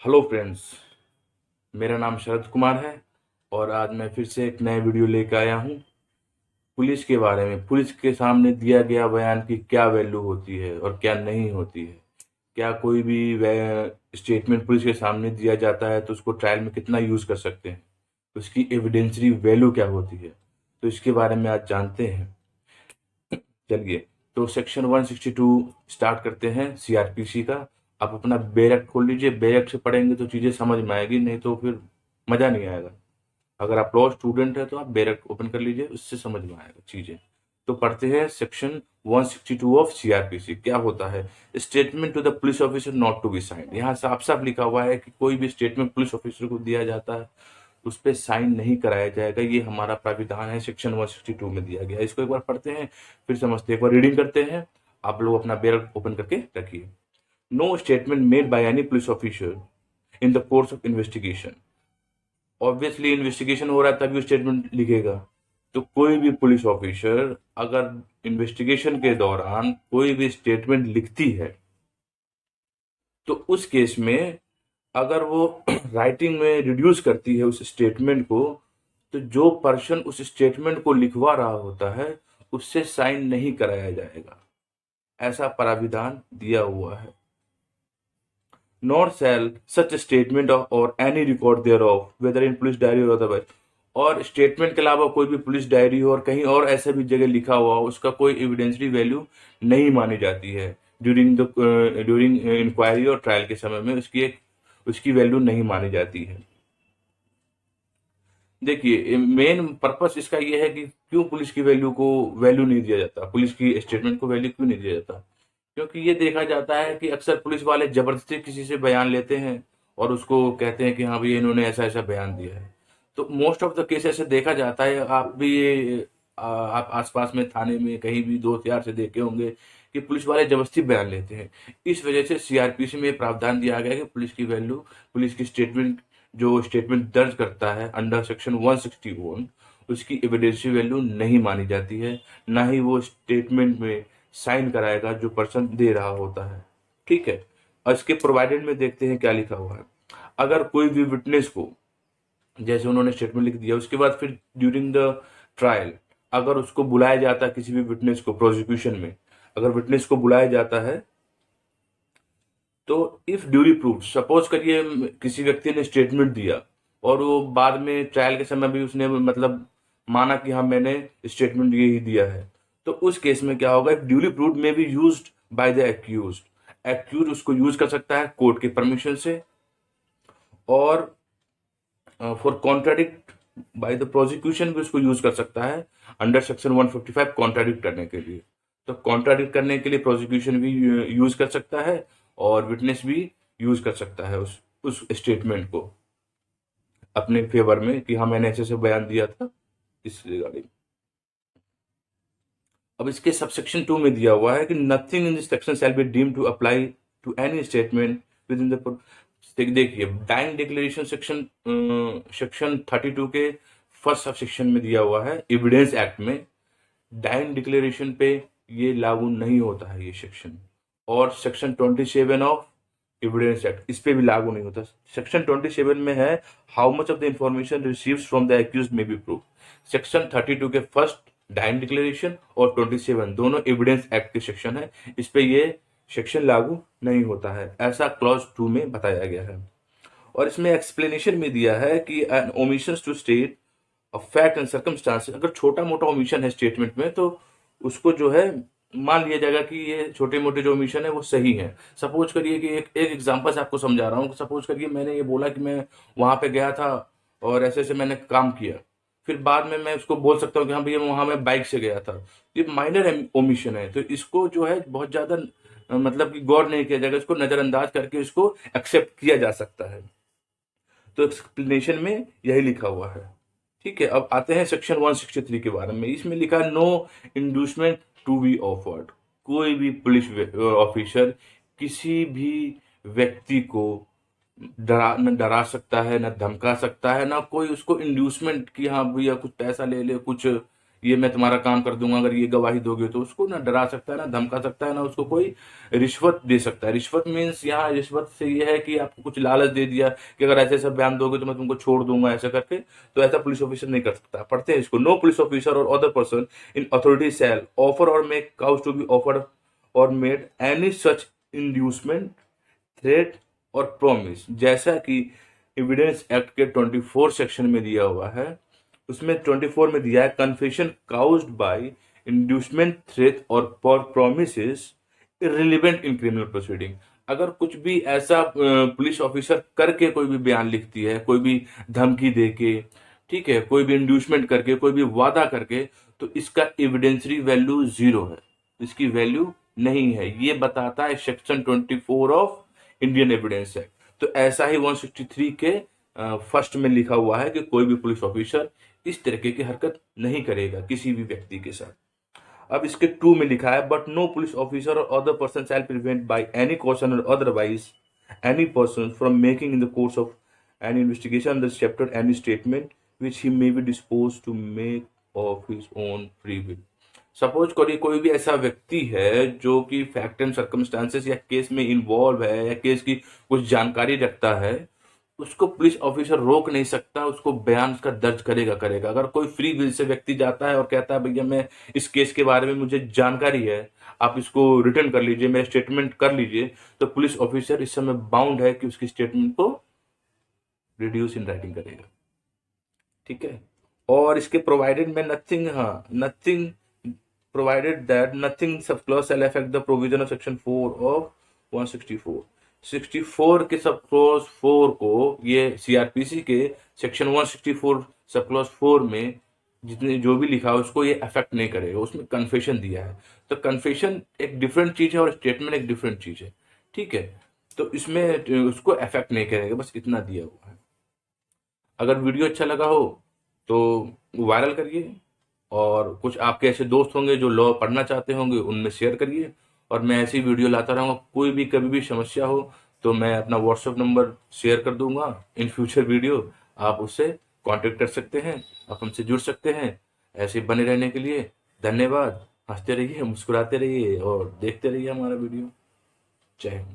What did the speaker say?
Hello friends. मेरा नाम शरद कुमार है और आज मैं फिर से एक नए वीडियो लेकर आया हूँ पुलिस के बारे में। पुलिस के सामने दिया गया बयान की क्या वैल्यू होती है और क्या नहीं होती है। क्या कोई भी स्टेटमेंट पुलिस के सामने दिया जाता है तो उसको ट्रायल में कितना यूज़ कर सकते हैं, उसकी एविडेंसरी वैल्यू क्या होती है, तो इसके बारे में आज जानते हैं। चलिए, तो सेक्शन 162 स्टार्ट करते हैं सीआरपीसी का। आप अपना बैरक खोल लीजिए, बैरक से पढ़ेंगे तो चीज़ें समझ में आएगी, नहीं तो फिर मज़ा नहीं आएगा। अगर आप लॉ स्टूडेंट है तो आप बैरक ओपन कर लीजिए, उससे समझ में आएगा चीज़ें। तो पढ़ते हैं सेक्शन 162 ऑफ सीआरपीसी। क्या होता है? Statement to the police officer not to be signed. यहाँ साफ साफ लिखा हुआ है कि कोई भी स्टेटमेंट पुलिस ऑफिसर को दिया जाता है उस पर साइन नहीं कराया जाएगा। ये हमारा प्राविधान है, सेक्शन 162 में दिया गया है। इसको एक बार पढ़ते हैं फिर समझते हैं, एक बार रीडिंग करते हैं। आप लोग अपना बैरक ओपन करके रखिए। No statement made by any police officer in the course of investigation. Obviously investigation हो रहा है तभी वो स्टेटमेंट लिखेगा। तो कोई भी पुलिस ऑफिसर अगर इन्वेस्टिगेशन के दौरान कोई भी स्टेटमेंट लिखती है तो उस केस में अगर वो राइटिंग में रिड्यूस करती है उस स्टेटमेंट को, तो जो पर्सन उस स्टेटमेंट को लिखवा रहा होता है उससे साइन नहीं कराया जाएगा। ऐसा प्राविधान दिया हुआ है। नॉट सेल सच स्टेटमेंट और any record there of weather in police diary और अदरवाइज। और स्टेटमेंट के अलावा कोई भी पुलिस डायरी हो और कहीं और ऐसा भी जगह लिखा हुआ हो, उसका कोई एविडेंशरी वैल्यू नहीं मानी जाती है। ड्यूरिंग इंक्वायरी और ट्रायल के समय में उसकी वैल्यू नहीं मानी जाती है। देखिए, मेन पर्पस इसका ये है कि क्यों पुलिस की वैल्यू नहीं दिया जाता, पुलिस की स्टेटमेंट को वैल्यू क्यों नहीं दिया जाता। क्योंकि ये देखा जाता है कि अक्सर पुलिस वाले जबरदस्ती किसी से बयान लेते हैं और उसको कहते हैं कि हाँ भैया इन्होंने ऐसा ऐसा बयान दिया है। तो मोस्ट ऑफ द केस ऐसे देखा जाता है। आप भी ये आप आसपास में थाने में कहीं भी दोस्त यार से देखे होंगे कि पुलिस वाले जबरदस्ती बयान लेते हैं। इस वजह से सीआरपीसी में ये प्रावधान दिया गया है कि पुलिस की स्टेटमेंट, जो स्टेटमेंट दर्ज करता है अंडर सेक्शन 161, उसकी एविडेंशियल वैल्यू नहीं मानी जाती है। ना ही वो स्टेटमेंट में साइन कराएगा जो पर्सन दे रहा होता है। ठीक है। और इसके प्रोवाइडेड में देखते हैं क्या लिखा हुआ है। अगर कोई भी विटनेस को, जैसे उन्होंने स्टेटमेंट लिख दिया, उसके बाद फिर ड्यूरिंग द ट्रायल अगर उसको बुलाया जाता है, किसी भी विटनेस को प्रोसिक्यूशन में अगर विटनेस को बुलाया जाता है, तो इफ ड्यूली प्रूव्ड, सपोज करिए किसी व्यक्ति ने स्टेटमेंट दिया और वो बाद में ट्रायल के समय भी उसने मतलब माना कि हाँ मैंने स्टेटमेंट ये ही दिया है, तो उस केस में क्या होगा? If duly proved may be used by the accused. Accused उसको यूज कर सकता है कोर्ट के परमिशन से, और for contradict by the prosecution भी उसको यूज कर सकता है अंडर सेक्शन 155 कॉन्ट्राडिक्ट करने के लिए। तो कॉन्ट्राडिक्ट करने के लिए प्रोसिक्यूशन भी यूज कर सकता है और विटनेस भी यूज कर सकता है उस स्टेटमेंट को अपने फेवर में कि हाँ मैंने ऐसे ऐसे बयान दिया था इस रिगार्डिंग। अब इसके सबसेक्शन 2 में दिया हुआ है कि nothing in this section shall be deemed to apply to any statement within the. देखिए, डाइंग डिक्लेरेशन सेक्शन 32 के फर्स्ट सब सेक्शन में दिया हुआ है। एविडेंस एक्ट में डाइंग डिक्लेरेशन पे ये लागू नहीं होता है ये सेक्शन। और सेक्शन 27 ऑफ एविडेंस एक्ट इस पे भी लागू नहीं होता। सेक्शन 27 में है how much of the information received from the accused may be prove. Section 32 के फर्स्ट डाइंग डिक्लेरेशन और 27 दोनों एविडेंस एक्ट के सेक्शन है, इस पे ये सेक्शन लागू नहीं होता है, ऐसा क्लॉज 2 में बताया गया है। और इसमें एक्सप्लेनेशन में दिया है कि an omissions to state a fact and circumstances, अगर छोटा मोटा ओमिशन है स्टेटमेंट में तो उसको जो है मान लिया जाएगा कि ये छोटे मोटे जो ओमिशन है वो सही है। सपोज करिए कि एक एक एग्जांपल से आपको समझा रहा हूँ। सपोज करिए मैंने ये बोला कि मैं वहां पे गया था और ऐसे ऐसे मैंने काम किया, फिर बाद में मैं उसको बोल सकता हूँ कि हाँ भैया वहां मैं बाइक से गया था। ये माइनर ओमिशन है, तो इसको जो है बहुत ज्यादा मतलब कि गौर नहीं किया जाएगा, इसको नजरअंदाज करके इसको एक्सेप्ट किया जा सकता है। तो एक्सप्लेनेशन में यही लिखा हुआ है। ठीक है। अब आते हैं सेक्शन 163 के बारे में। इसमें लिखा है no inducement to be offered. कोई भी पुलिस ऑफिसर किसी भी व्यक्ति को न डरा सकता है, न धमका सकता है, ना कोई उसको इंड्यूसमेंट कि हाँ भैया कुछ पैसा ले ले, कुछ ये मैं तुम्हारा काम कर दूंगा अगर ये गवाही दोगे, तो उसको ना डरा सकता है, ना धमका सकता है, ना उसको कोई रिश्वत दे सकता है। रिश्वत मीन्स यहाँ रिश्वत से ये है कि आपको कुछ लालच दे दिया कि अगर ऐसे ऐसा बयान दोगे तो मैं तुमको छोड़ दूंगा ऐसा करके, तो ऐसा पुलिस ऑफिसर नहीं कर सकता। पढ़ते हैं इसको, no police officer or other person in authority shall offer or make cause to be offered or made any such inducement, threat or promise. जैसा कि एविडेंस एक्ट के 24 सेक्शन में दिया हुआ है, उसमें 24 में दिया है confession caused by inducement, threat or promises irrelevant in criminal proceeding. अगर कुछ भी ऐसा पुलिस ऑफिसर करके कोई भी बयान लिखती है, कोई भी धमकी देके, ठीक है, कोई भी इंड्यूसमेंट करके, कोई भी वादा करके, तो इसका एविडेंसरी वैल्यू जीरो है, इसकी वैल्यू नहीं है। ये बताता है section 24 of Indian evidence act. तो ऐसा ही 163 के फर्स्ट में लिखा हुआ है कि कोई भी पुलिस ऑफिसर इस तरीके की हरकत नहीं करेगा किसी भी व्यक्ति के साथ। अब इसके 2 में लिखा है, but no police officer or other person shall prevent by any caution or otherwise any person from making in the course of any investigation the chapter any statement which he may be dispose to make of his own free will. Suppose करिए कोई भी ऐसा व्यक्ति है जो कि fact and circumstances या case में इन्वॉल्व है या केस की कुछ जानकारी रखता है, उसको पुलिस ऑफिसर रोक नहीं सकता, उसको बयान उसका दर्ज करेगा करेगा। अगर कोई फ्री विल से व्यक्ति जाता है और कहता है भैया मैं इस केस के बारे में मुझे जानकारी है, आप इसको रिटर्न कर लीजिए, मेरा स्टेटमेंट कर लीजिए, तो पुलिस ऑफिसर इस समय बाउंड है कि उसकी स्टेटमेंट को रिड्यूस इन राइटिंग करेगा। ठीक है। और इसके प्रोवाइडेड में नथिंग, हाँ nothing provided that nothing sub clause shall affect the provision of section 4 of 164। 64 के सब क्लॉज 4 को ये सीआरपीसी के सेक्शन 164 सब क्लॉज 4 में जितने जो भी लिखा है उसको ये अफेक्ट नहीं करेगा। उसमें कन्फेशन दिया है, तो कन्फेशन एक डिफरेंट चीज है और स्टेटमेंट एक डिफरेंट चीज है। ठीक है, तो इसमें उसको अफेक्ट नहीं करेगा, बस इतना दिया हुआ है। अगर वीडियो अच्छा लगा हो तो वायरल करिए, और कुछ आपके ऐसे दोस्त होंगे जो लॉ पढ़ना चाहते होंगे उनमें शेयर करिए, और मैं ऐसी वीडियो लाता रहूँगा। कोई भी कभी भी समस्या हो तो मैं अपना व्हाट्सएप नंबर शेयर कर दूंगा इन फ्यूचर वीडियो, आप उससे कांटेक्ट कर सकते हैं, आप हमसे जुड़ सकते हैं। ऐसे बने रहने के लिए धन्यवाद। हंसते रहिए, मुस्कुराते रहिए और देखते रहिए हमारा वीडियो। जय हिंद।